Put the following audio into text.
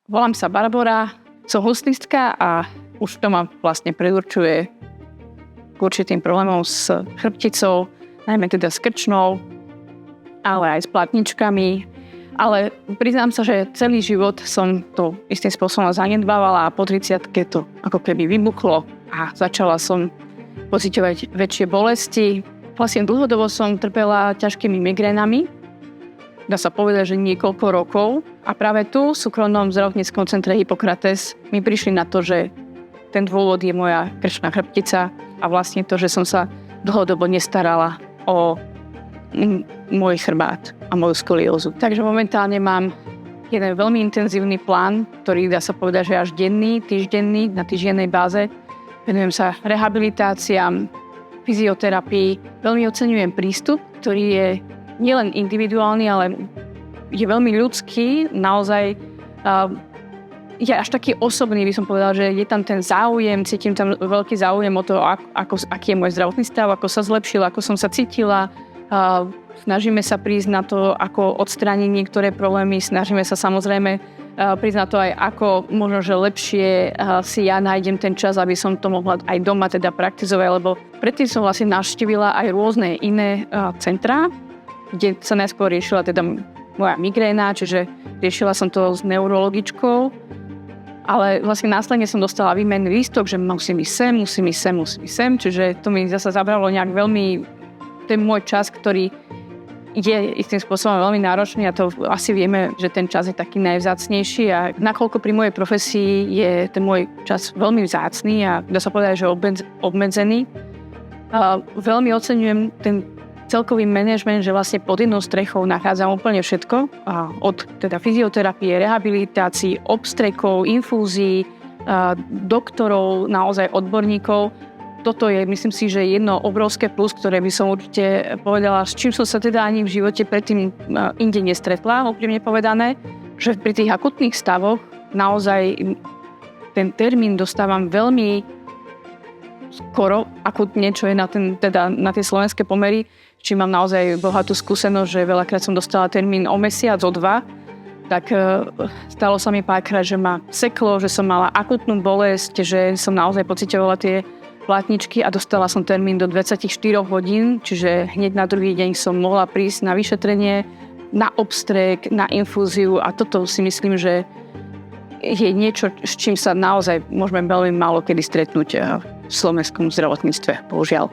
Volám sa Barbora, som huslistka a už to ma vlastne predurčuje k určitým problémom s chrbticou, najmä teda s krčnou, ale aj s platničkami. Ale priznám sa, že celý život som to istým spôsobom zanedbávala a po 30-ke to ako keby vybuchlo a začala som pociťovať väčšie bolesti. Vlastne dlhodobo som trpela ťažkými migrénami. Dá sa povedať, že niekoľko rokov. A práve tu v súkromnom zdravotníckom centre Hippokrates mi prišli na to, že ten dôvod je moja krčná chrbtica a vlastne to, že som sa dlhodobo nestarala o môj chrbát a moju skoliózu. Takže momentálne mám jeden veľmi intenzívny plán, ktorý dá sa povedať, že až denný, týždenný, na týždennej báze. Venujem sa rehabilitáciám, fyzioterapii. Veľmi oceňujem prístup, ktorý je nielen individuálny, ale je veľmi ľudský. Naozaj je až taký osobný, by som povedala, že je tam ten záujem, cítim tam veľký záujem o to, aký je môj zdravotný stav, ako sa zlepšil, ako som sa cítila. Snažíme sa prísť na to, ako odstrániť niektoré problémy. Snažíme sa samozrejme prísť na to aj, ako možno, že lepšie si ja nájdem ten čas, aby som to mohla aj doma teda praktizovať, lebo predtým som vlastne navštívila aj rôzne iné centrá, kde sa najskôr riešila teda moja migréna, čiže riešila som to s neurologičkou, ale vlastne následne som dostala výmenný lístok, že musím ísť sem, čiže to mi zase zabralo nejak veľmi ten môj čas, ktorý je istým spôsobom veľmi náročný a to asi vieme, že ten čas je taký najvzácnejší a nakoľko pri mojej profesii je ten môj čas veľmi vzácny a dá sa povedať, že obmedzený. Veľmi oceňujem ten celkový manažment, že vlastne pod jednou strechou nachádzam úplne všetko. Od teda fyzioterapie, rehabilitácií, obstrekov, infúzií, doktorov, naozaj odborníkov. Toto je, myslím si, že jedno obrovské plus, ktoré by som určite povedala, s čím som sa teda ani v živote predtým inde nestretla, úprimne povedané, že pri tých akutných stavoch naozaj ten termín dostávam veľmi skoro, akutne, čo je na tie slovenské pomery, či mám naozaj bohatú skúsenosť, že veľakrát som dostala termín o mesiac, o 2, tak stalo sa mi párkrát, že ma seklo, že som mala akutnú bolesť, že som naozaj pociťovala tie platničky a dostala som termín do 24 hodín, čiže hneď na druhý deň som mohla prísť na vyšetrenie, na obstrek, na infúziu a toto si myslím, že je niečo, s čím sa naozaj môžeme veľmi málo kedy stretnúť v slovenskom zdravotníctve, bohužiaľ.